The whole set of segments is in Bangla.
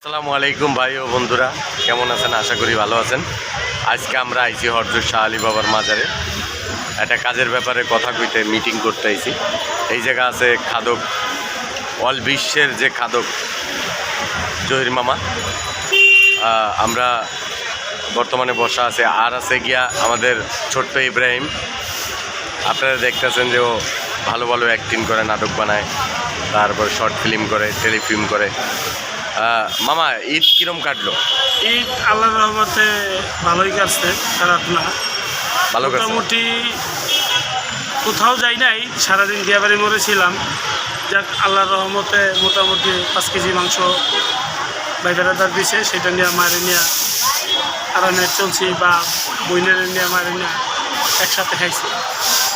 আসসালামু আলাইকুম ভাই ও বন্ধুরা, কেমন আছেন? আশা করি ভালো আছেন। আজকে আমরা আইছি হযরত শাহ আলী বাবার মাজারে একটা কাজের ব্যাপারে কথা কইতে, মিটিং করতে আইছি। এই জায়গা আছে খাদক, অল বিশ্বের যে খাদক জহির মামা, আমরা বর্তমানে বসা আছে। আর আছে গিয়া আমাদের ছোট্ট ইব্রাহিম। আপনারা দেখতেছেন যে ও ভালো ভালো অ্যাক্টিং করে, নাটক বানায়, তারপর শর্ট ফিল্ম করে, টেলিফিল্ম করে। মামা, ঈদ কিরম কাটলো? ঈদ আল্লাহর রহমতে ভালোই কাটছে, খারাপ না। ভালো কাটছে। মোটামুটি কোথাও যাই নাই, সারাদিন দিয়াবাড়ি মরেছিলাম। যাক, আল্লাহর রহমতে মোটামুটি 5 কেজি মাংস বাইদারাদার দিছে, সেটা নিয়ে মারে নিয়ে আরামে চলছি, বা বইনের নিয়ে মারে নিয়ে একসাথে খাইছি।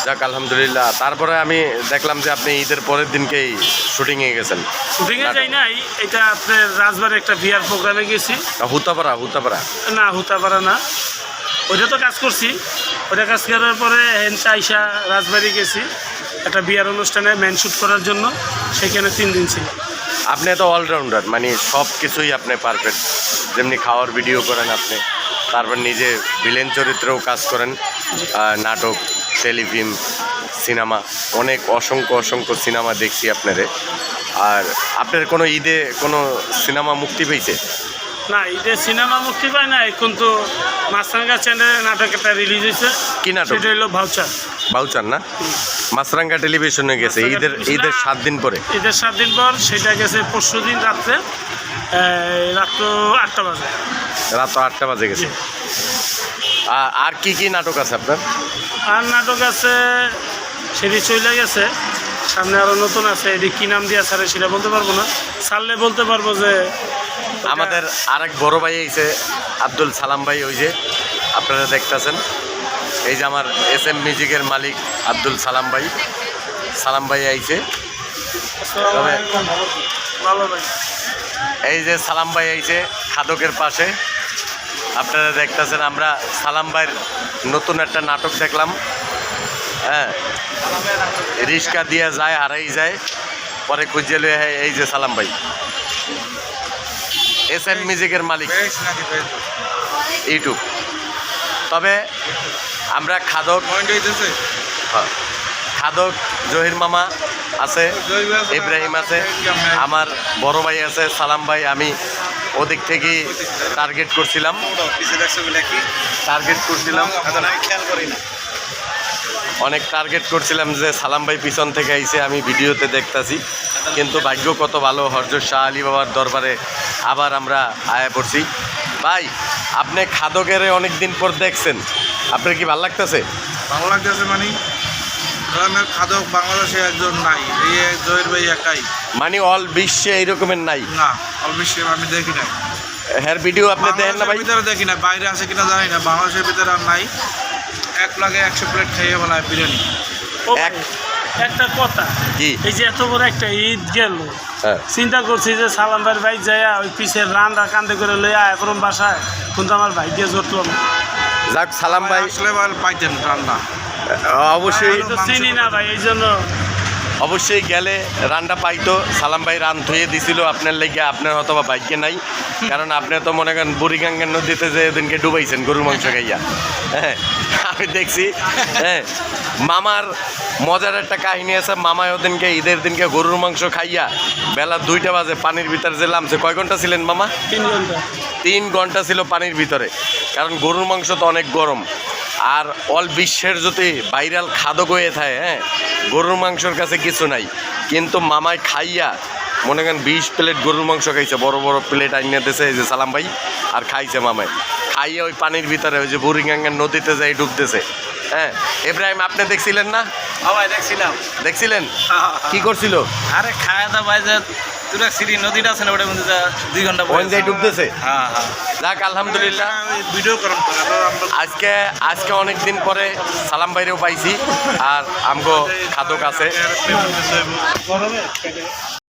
যাক, আলহামদুলিল্লাহ। তারপরে আমি দেখলাম যে আপনি ঈদের পরের দিনকেই শুটিংয়ে গেছেন। শুটিংয়ে যাই নাই, এটা আপনার রাজবাড়ি একটা বিয়ার প্রোগ্রামে গেছি। হুতাপাড়া না, হুতাপাড়া না, ওইটা তো কাজ করছি। ওইটা কাজ করার পরে হেনসা আইসা রাজবাড়ি গেছি একটা বিয়ার অনুষ্ঠানে ম্যান শ্যুট করার জন্য, সেখানে 3 দিন ছিল। আপনি তো অলরাউন্ডার, মানে সব কিছুই আপনি পারফেক্ট। যেমনি খাওয়ার ভিডিও করেন আপনি, তারপর নিজে ভিলেন চরিত্রেও কাজ করেন, নাটক, টেলিফিল্ম, সিনেমা, অনেক অসংখ্য সিনেমা দেখছি আপনারে। আর আপনার কোনো ঈদে কোনো সিনেমা মুক্তি পেয়েছে? না, ঈদে সিনেমা মুক্তি পায় না, কিন্তু মাছরাঙ্গা চ্যানেলে নাটক একটা রিলিজ হয়েছে। কি নাটক? সেটা হলো ভাউচার না? মাছরাঙ্গা টেলিভিশনে গেছে ঈদের 7 দিন পরে। ঈদের 7 দিন পর সেটা গেছে পরশু দিন রাত্রে, রাত্র 8টা বাজে। রাত 8টা বাজে গেছে। আর কি নাটক আছে আপনার? আর নাটক আছে, সেটি চলে গেছে, সামনে আরও নতুন আছে। এটি কী নাম দিয়ে ছাড়ে সেটা বলতে পারবো না, ছাড়লে বলতে পারবো। যে আমাদের আরেক বড় ভাই আইছে, আব্দুল সালাম ভাই, ওই যে আপনারা দেখতেছেন, এই যে আমার SM মিউজিকের মালিক আব্দুল সালাম ভাই আইছে। ভালো ভাই, এই যে সালাম ভাই আইছে খাদকের পাশে, আপনারা দেখতেছেন। আমরা সালাম ভাইয়ের নতুন একটা নাটক দেখলাম, হ্যাঁ, রিস্কা দিয়ে যায়, হারাই যায়, পরে খুঁজে লয়ে। এই যে সালাম ভাই, SM মিউজিকের মালিক, ইউটিউব। তবে আমরা খাদক জহির মামা আছে, ইব্রাহিম আছে, আমার বড় ভাই আছে সালাম ভাই। আমি ওদিক থেকে টার্গেট করছিলাম, অনেক টার্গেট করছিলাম যে সালাম ভাই পিছন থেকে আইসে, আমি ভিডিওতে দেখতাছি। কিন্তু ভাগ্য কত ভালো, হযরত শাহ আলী বাবার দরবারে আবার আমরা আয়া পড়ছি। ভাই, আপনি খাদকের অনেক দিন পর দেখছেন, আপনার কি ভালো লাগতেছে? ভালো লাগতেছে, মানে খাদক বাংলাদেশে একজন নাই, এই জহির ভাই একাই। মানে অল বিশ্বে এইরকমের নাই? না, অল বিশ্বে আমি দেখি নাই। হ্যাঁ, ভিডিও আপনি দেখেন না ভাই? ভিতরে দেখি না, বাইরে আছে কিনা জানি না। বাংলাদেশের ভিতরে আর নাই। 1 লাগে 100 প্লেট খাইয়ে বলায় বিরিয়ানি। একটা কথা, এই যে এত বড় একটা ঈদ গেল, চিন্তা করছি যে সালাম ভাইয়ের বাইক যায় ওই পিছের রান্না কান্দে করে লইয়া এখন বাসায়, কিন্তু আমার ভাই দিয়ে জোটলো না। যাক, সালাম ভাই আসলে পাইতেন রান্না। অবশ্যই চিনি না ভাই, এই জন্য অবশ্যই গেলে রান্না পাইতো। সালাম ভাই রান ধুয়ে দিছিল আপনার লেগে, আপনার হয়তো বা ভাগ্যে নাই, কারণ আপনি তো মনে করেন বুড়িগঙ্গার নদীতে যে ওদিনকে ডুবাইছেন গরুর মাংস খাইয়া। হ্যাঁ, আমি দেখছি। হ্যাঁ, মামার মজার একটা কাহিনী আছে। মামায় ওদিনকে ঈদের দিনকে গরুর মাংস খাইয়া বেলা 2টা বাজে পানির ভিতরে যে নামছে। কয় ঘন্টা ছিলেন মামা? 3 ঘন্টা। 3 ঘন্টা ছিল পানির ভিতরে, কারণ গরুর মাংস তো অনেক গরম। আর অল বিশ্বের যদি ভাইরাল খাদক হয়ে থাকে, হ্যাঁ, গরুর মাংসর কাছে কিছু নাই। কিন্তু মামায় খাইয়া মনে করেন 20 প্লেট গরুর মাংস খাইছে, বড় বড় প্লেট আইনে দিয়েছে এই যে সালাম ভাই, আর খাইছে মামায়। খাইয়া ওই পানির ভিতরে ওই যে বুড়িগঙ্গার নদীতে যাই ডুবতেছে। হ্যাঁ, ইব্রাহিম, আপনি দেখছিলেন না? ভাই দেখছিলেন? কি করছিল? আরে খায় দা ভাই, যে তুরা সিঁড়ি নদীটা আছে না, ওটার মধ্যে 2 ঘন্টা ওই যাই ডুবতেছে। হ্যাঁ। যাক, আলহামদুলিল্লাহ। ভিডিও করেন আজকে অনেক দিন পরে সালাম ভাইরেও পাইছি, আর আমগো খাদক আছে।